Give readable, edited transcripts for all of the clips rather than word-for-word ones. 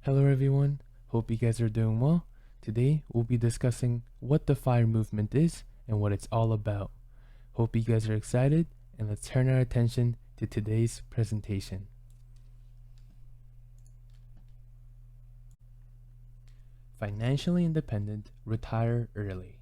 Hello everyone, hope you guys are doing well. Today we'll be discussing what the FIRE movement is and what it's all about. Hope you guys are excited, and let's turn our attention to today's presentation. Financially independent, retire early.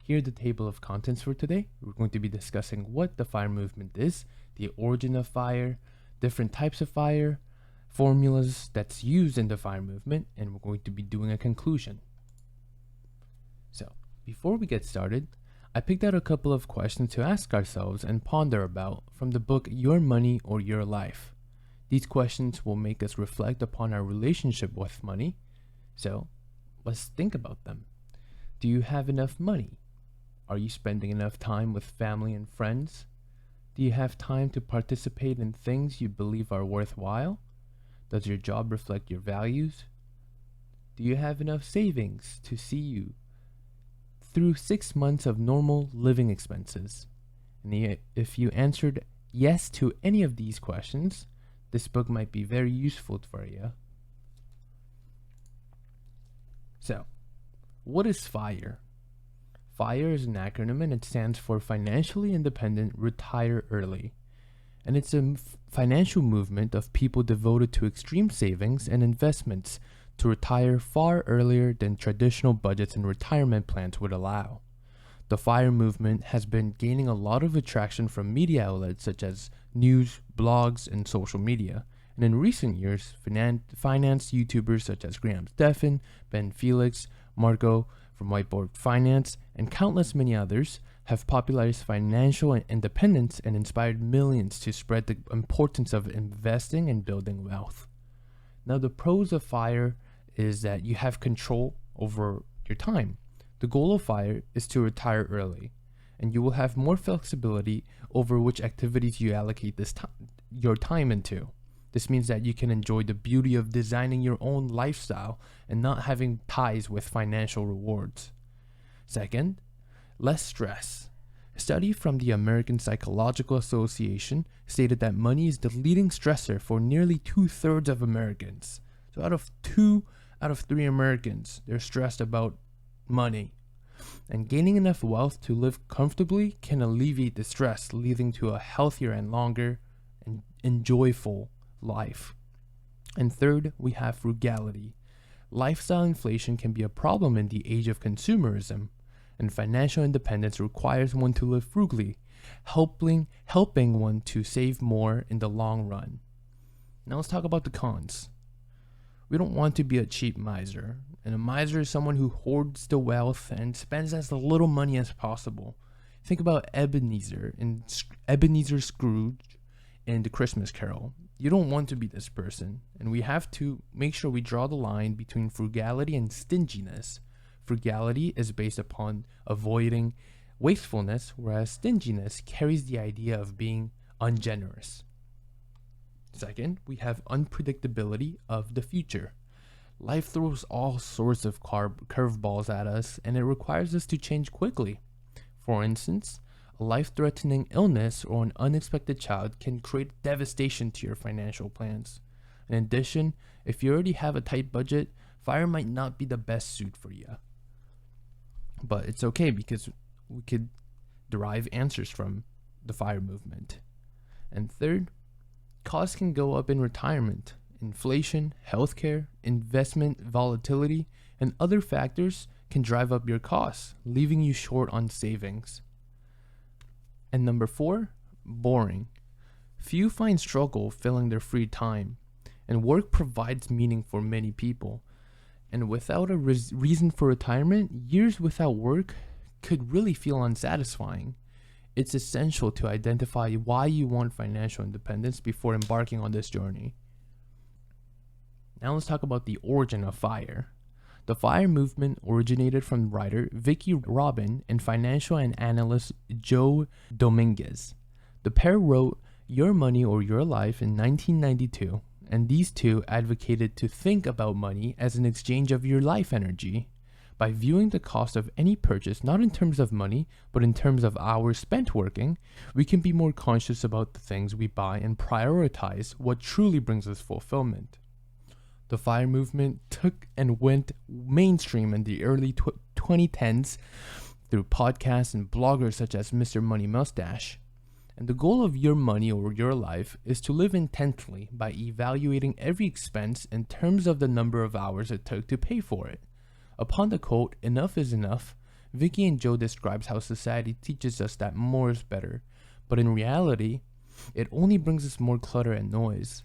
Here the table of contents for today. We're going to be discussing what the FIRE movement is, the origin of FIRE, different types of FIRE, formulas that's used in the FIRE movement, and we're going to be doing a conclusion. So, before we get started, I picked out a couple of questions to ask ourselves and ponder about from the book Your Money or Your Life. These questions will make us reflect upon our relationship with money. So, let's think about them. Do you have enough money? Are you spending enough time with family and friends? Do you have time to participate in things you believe are worthwhile? Does your job reflect your values? Do you have enough savings to see you through 6 months of normal living expenses? And if you answered yes to any of these questions, this book might be very useful for you. So, what is FIRE? FIRE is an acronym and it stands for Financially Independent, Retire Early. And it's a financial movement of people devoted to extreme savings and investments to retire far earlier than traditional budgets and retirement plans would allow. The FIRE movement has been gaining a lot of attraction from media outlets such as news, blogs, and social media. And in recent years, finance YouTubers such as Graham Stephan, Ben Felix, Marco from Whiteboard Finance, and countless many others have popularized financial independence and inspired millions to spread the importance of investing and building wealth. Now, the pros of FIRE is that you have control over your time. The goal of FIRE is to retire early, and you will have more flexibility over which activities you allocate your time into. This means that you can enjoy the beauty of designing your own lifestyle and not having ties with financial rewards. Second, less stress. A study from the American Psychological Association stated that money is the leading stressor for nearly 2/3 of Americans. So out of 3 Americans, they're stressed about money. And gaining enough wealth to live comfortably can alleviate the stress, leading to a healthier and longer and joyful life. And third, we have frugality. Lifestyle inflation can be a problem in the age of consumerism, and financial independence requires one to live frugally, helping one to save more in the long run. Now let's talk about the cons. We don't want to be a cheap miser, and a miser is someone who hoards the wealth and spends as little money as possible. Think about Ebenezer Scrooge in The Christmas Carol. You don't want to be this person, and we have to make sure we draw the line between frugality and stinginess. Frugality is based upon avoiding wastefulness, whereas stinginess carries the idea of being ungenerous. Second, we have unpredictability of the future. Life throws all sorts of curveballs at us, and it requires us to change quickly. For instance, a life-threatening illness or an unexpected child can create devastation to your financial plans. In addition, if you already have a tight budget, FIRE might not be the best suit for you. But it's okay because we could derive answers from the FIRE movement. And third, costs can go up in retirement. Inflation, healthcare, investment volatility, and other factors can drive up your costs, leaving you short on savings. And number 4, boring. Few find struggle filling their free time, and work provides meaning for many people. And without a reason for retirement, years without work could really feel unsatisfying. It's essential to identify why you want financial independence before embarking on this journey. Now let's talk about the origin of FIRE. The FIRE movement originated from writer Vicki Robin and financial and analyst Joe Dominguez. The pair wrote Your Money or Your Life in 1992, and these two advocated to think about money as an exchange of your life energy. By viewing the cost of any purchase not in terms of money, but in terms of hours spent working, we can be more conscious about the things we buy and prioritize what truly brings us fulfillment. The FIRE movement took and went mainstream in the early 2010s through podcasts and bloggers such as Mr. Money Mustache. And the goal of your money or your life is to live intently by evaluating every expense in terms of the number of hours it took to pay for it. Upon the quote, "Enough is enough," Vicky and Joe describes how society teaches us that more is better, but in reality, it only brings us more clutter and noise.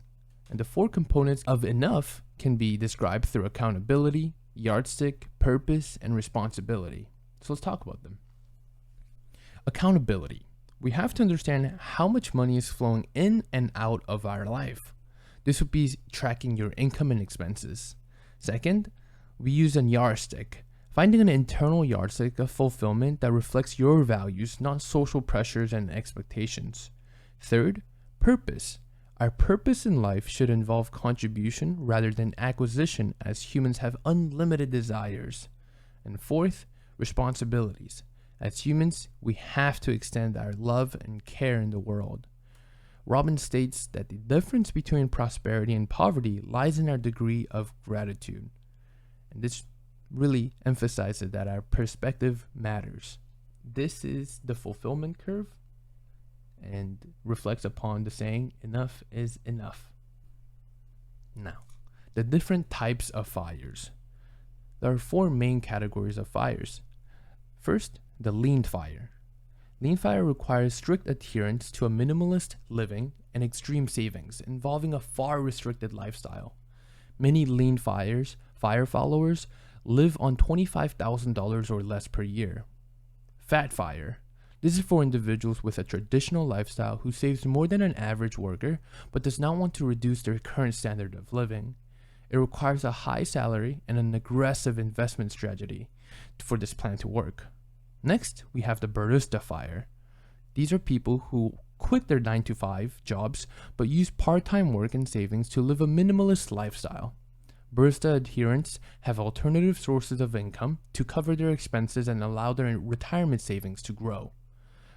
And the 4 components of enough can be described through accountability, yardstick, purpose, and responsibility. So let's talk about them. Accountability. We have to understand how much money is flowing in and out of our life. This would be tracking your income and expenses. Second, we use a yardstick, finding an internal yardstick of fulfillment that reflects your values, not social pressures and expectations. Third, purpose. Our purpose in life should involve contribution rather than acquisition, as humans have unlimited desires. And fourth, responsibilities. As humans, we have to extend our love and care in the world. Robbins states that the difference between prosperity and poverty lies in our degree of gratitude. And this really emphasizes that our perspective matters. This is the fulfillment curve and reflects upon the saying, "Enough is enough." Now, the different types of FIREs. There are 4 main categories of FIREs. First, the lean FIRE. Lean FIRE requires strict adherence to a minimalist living and extreme savings, involving a far restricted lifestyle. Many lean FIRE followers live on $25,000 or less per year. Fat FIRE. This is for individuals with a traditional lifestyle who saves more than an average worker but does not want to reduce their current standard of living. It requires a high salary and an aggressive investment strategy for this plan to work. Next, we have the barista FIRE. These are people who quit their 9-to-5 jobs but use part-time work and savings to live a minimalist lifestyle. Barista adherents have alternative sources of income to cover their expenses and allow their retirement savings to grow.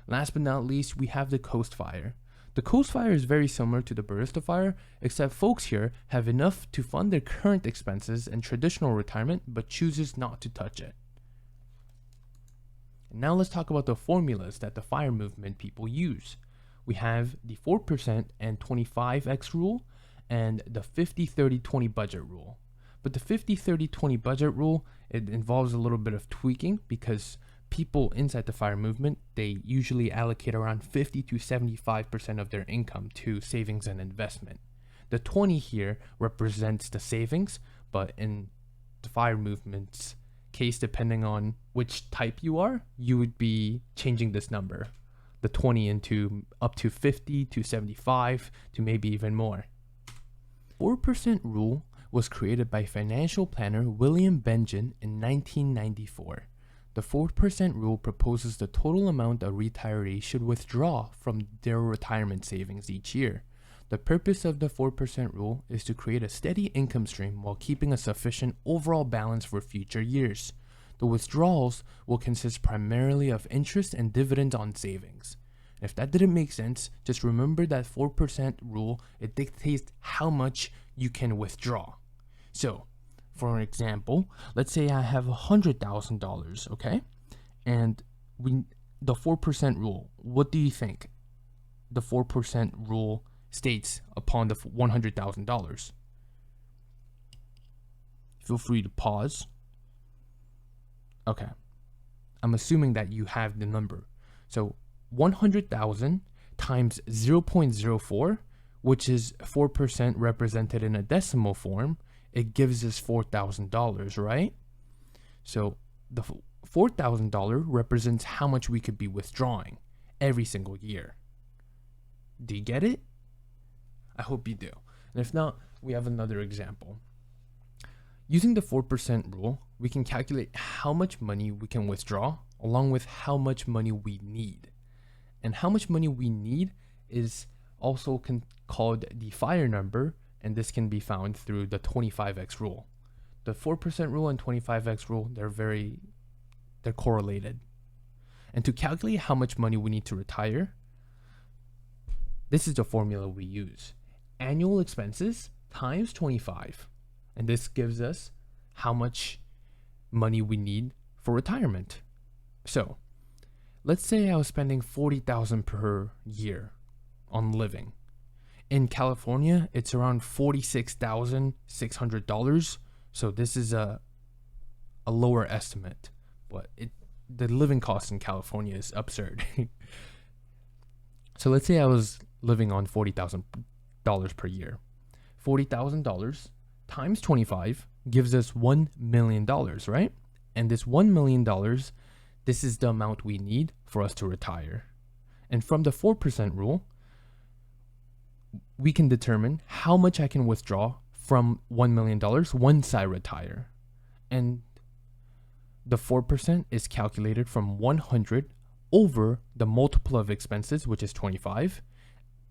Last but not least, we have the Coast FIRE. The Coast FIRE is very similar to the barista FIRE, except folks here have enough to fund their current expenses and traditional retirement but chooses not to touch it. Now let's talk about the formulas that the FIRE movement people use. We have the 4% and 25x rule and the 50-30-20 budget rule. But the 50-30-20 budget rule, it involves a little bit of tweaking because people inside the FIRE movement, they usually allocate around 50 to 75% of their income to savings and investment. The 20 here represents the savings, but in the FIRE movement's case, depending on which type you are, you would be changing this number, the 20 into up to 50 to 75 to maybe even more. 4% rule was created by financial planner William Benjamin in 1994. The 4% rule proposes the total amount a retiree should withdraw from their retirement savings each year. The purpose of the 4% rule is to create a steady income stream while keeping a sufficient overall balance for future years. The withdrawals will consist primarily of interest and dividends on savings. If that didn't make sense, just remember that 4% rule, it dictates how much you can withdraw. So, for example, let's say I have $100,000, okay? And the 4% rule, what do you think the 4% rule states upon the $100,000? Feel free to pause. Okay. I'm assuming that you have the number. So 100,000 times 0.04, which is 4% represented in a decimal form, it gives us $4,000, right? So the $4,000 represents how much we could be withdrawing every single year. Do you get it? I hope you do. And if not, we have another example. Using the 4% rule, we can calculate how much money we can withdraw along with how much money we need. And how much money we need is also called the FIRE number, and this can be found through the 25x rule. The 4% rule and 25x rule, they're correlated. And to calculate how much money we need to retire, this is the formula we use. Annual expenses times 25. And this gives us how much money we need for retirement. So let's say I was spending $40,000 per year on living. In California, it's around $46,600. So this is a lower estimate, but the living cost in California is absurd. So let's say I was living on $40,000 per year. $40,000 times 25 gives us $1 million, right? And this $1 million, this is the amount we need for us to retire. And from the 4% rule, we can determine how much I can withdraw from $1 million once I retire. And the 4% is calculated from 100 over the multiple of expenses, which is 25,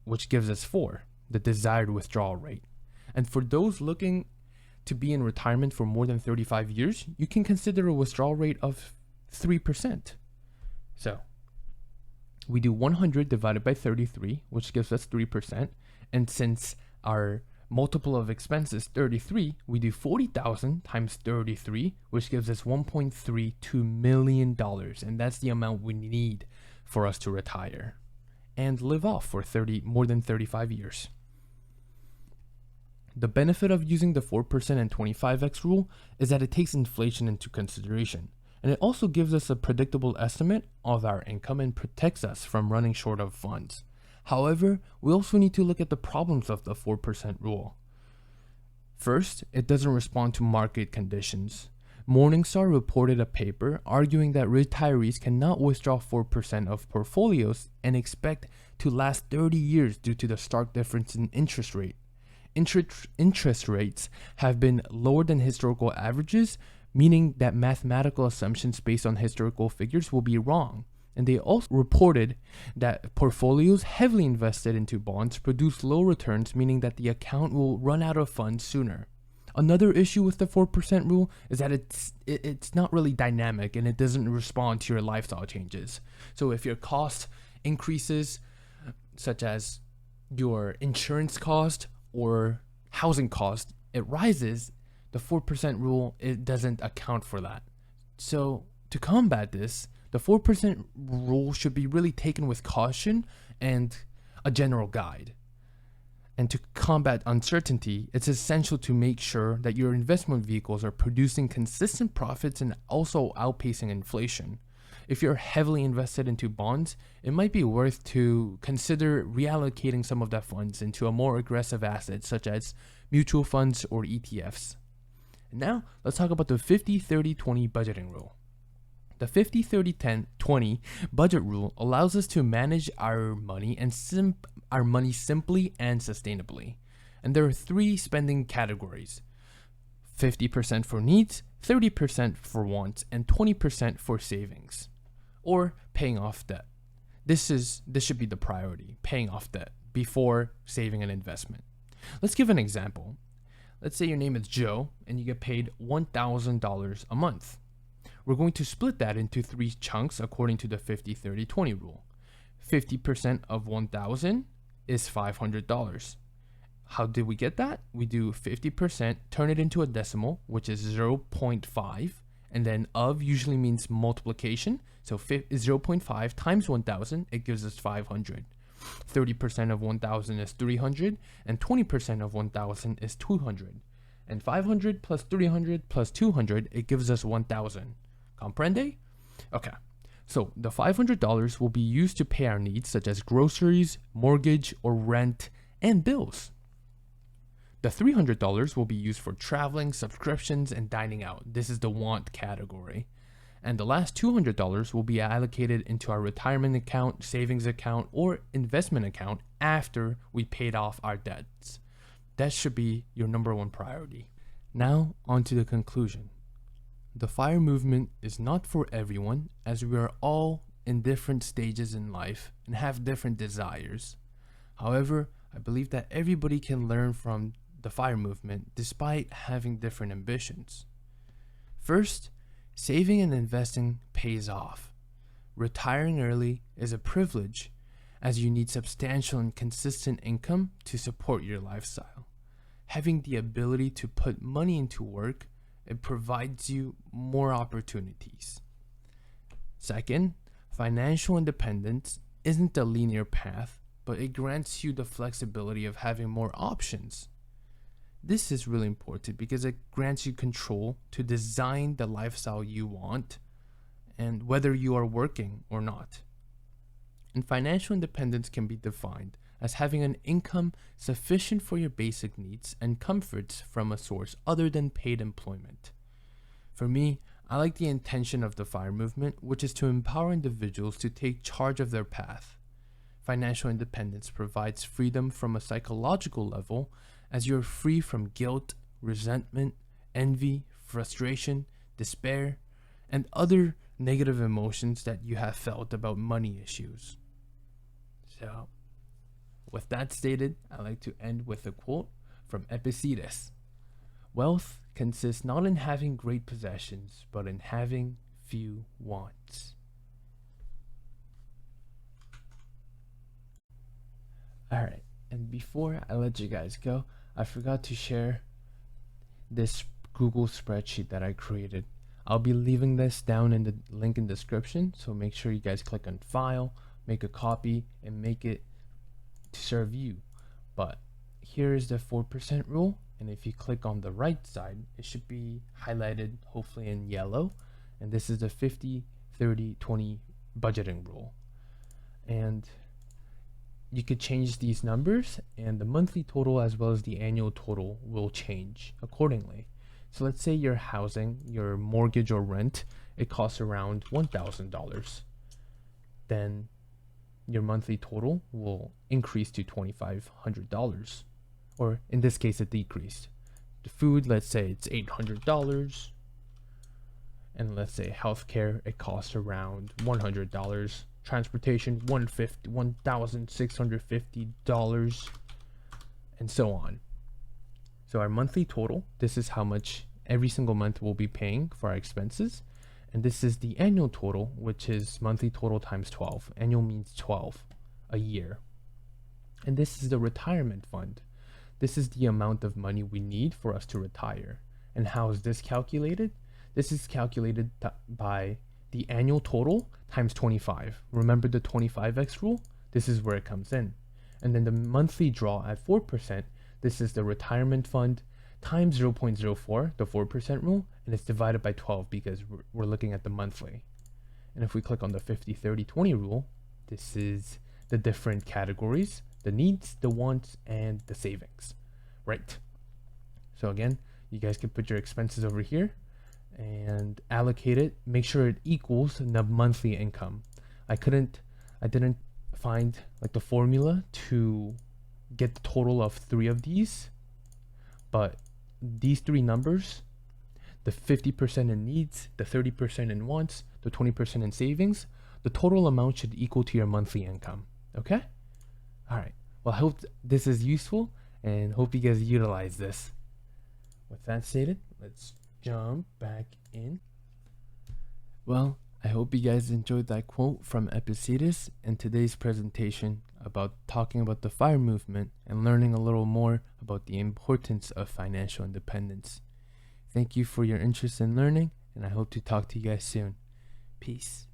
which gives us 4, the desired withdrawal rate. And for those looking to be in retirement for more than 35 years, you can consider a withdrawal rate of 3%. So we do 100 divided by 33, which gives us 3%. And since our multiple of expenses 33, we do 40,000 times 33, which gives us $1.32 million. And that's the amount we need for us to retire and live off for more than 35 years. The benefit of using the 4% and 25x rule is that it takes inflation into consideration. And it also gives us a predictable estimate of our income and protects us from running short of funds. However, we also need to look at the problems of the 4% rule. First, it doesn't respond to market conditions. Morningstar reported a paper arguing that retirees cannot withdraw 4% of portfolios and expect to last 30 years due to the stark difference in interest rate. Interest rates have been lower than historical averages, meaning that mathematical assumptions based on historical figures will be wrong. And they also reported that portfolios heavily invested into bonds produce low returns, meaning that the account will run out of funds sooner. Another issue with the 4% rule is that it's not really dynamic and it doesn't respond to your lifestyle changes. So if your cost increases, such as your insurance cost or housing cost, it rises, the 4% rule, it doesn't account for that. So to combat this, the 4% rule should be really taken with caution and a general guide. And to combat uncertainty, it's essential to make sure that your investment vehicles are producing consistent profits and also outpacing inflation. If you're heavily invested into bonds, it might be worth to consider reallocating some of that funds into a more aggressive asset such as mutual funds or ETFs. And now, let's talk about the 50-30-20 budgeting rule. The 50-30-10-20 budget rule allows us to manage our money and simply and sustainably. And there are 3 spending categories: 50% for needs, 30% for wants, and 20% for savings or paying off debt. This should be the priority, paying off debt before saving and investment. Let's give an example. Let's say your name is Joe and you get paid $1,000 a month. We're going to split that into 3 chunks according to the 50-30-20 rule. 50% of $1,000 is $500. How did we get that? We do 50%, turn it into a decimal, which is 0.5, and then of usually means multiplication. So 0.5 times 1,000, it gives us 500. 30% of 1,000 is 300, and 20% of 1,000 is 200. And 500 plus 300 plus 200, it gives us 1,000. Comprende? Okay, so the $500 will be used to pay our needs such as groceries, mortgage, or rent, and bills. The $300 will be used for traveling, subscriptions, and dining out. This is the want category. And the last $200 will be allocated into our retirement account, savings account, or investment account after we paid off our debts. That should be your number 1 priority. Now, on to the conclusion. The FIRE movement is not for everyone, as we are all in different stages in life and have different desires. However, I believe that everybody can learn from the FIRE movement despite having different ambitions. First, saving and investing pays off. Retiring early is a privilege, as you need substantial and consistent income to support your lifestyle. having the ability to put money into work, it provides you more opportunities. Second, financial independence isn't a linear path, but it grants you the flexibility of having more options. This is really important because it grants you control to design the lifestyle you want and whether you are working or not. And financial independence can be defined as having an income sufficient for your basic needs and comforts from a source other than paid employment. For me, I like the intention of the FIRE movement, which is to empower individuals to take charge of their path. Financial independence provides freedom from a psychological level, as you're free from guilt, resentment, envy, frustration, despair, and other negative emotions that you have felt about money issues. So, with that stated, I like to end with a quote from Epictetus. Wealth consists not in having great possessions, but in having few wants. Alright, and before I let you guys go, I forgot to share this Google spreadsheet that I created. I'll be leaving this down in the link in the description, so make sure you guys click on File, make a copy, and make it to serve you. But here is the 4% rule, and if you click on the right side, it should be highlighted, hopefully in yellow, and this is the 50-30-20 budgeting rule. And you could change these numbers, and the monthly total as well as the annual total will change accordingly. So let's say your housing, your mortgage or rent, it costs around $1,000. Then your monthly total will increase to $2,500, or in this case, it decreased. The food, let's say it's $800, and let's say healthcare, it costs around $100. Transportation, $1,650, and so on. So our monthly total, this is how much every single month we'll be paying for our expenses. And this is the annual total, which is monthly total times 12. Annual means 12, a year. And this is the retirement fund. This is the amount of money we need for us to retire. And how is this calculated? This is calculated by the annual total times 25. Remember the 25x rule? This is where it comes in. And then the monthly draw at 4%, this is the retirement fund times 0.04, the 4% rule, and it's divided by 12 because we're looking at the monthly. And if we click on the 50-30-20 rule, this is the different categories, the needs, the wants, and the savings, right? So again, you guys can put your expenses over here and allocate it, make sure it equals the monthly income. I didn't find like the formula to get the total of 3 of these, but these 3 numbers, the 50% in needs, the 30% in wants, the 20% in savings, the total amount should equal to your monthly income. Okay? All right. Well, I hope this is useful and hope you guys utilize this. With that stated, let's jump back in. Well, I hope you guys enjoyed that quote from Epictetus and today's presentation about talking about the FIRE movement and learning a little more about the importance of financial independence. Thank you for your interest in learning, and I hope to talk to you guys soon. Peace.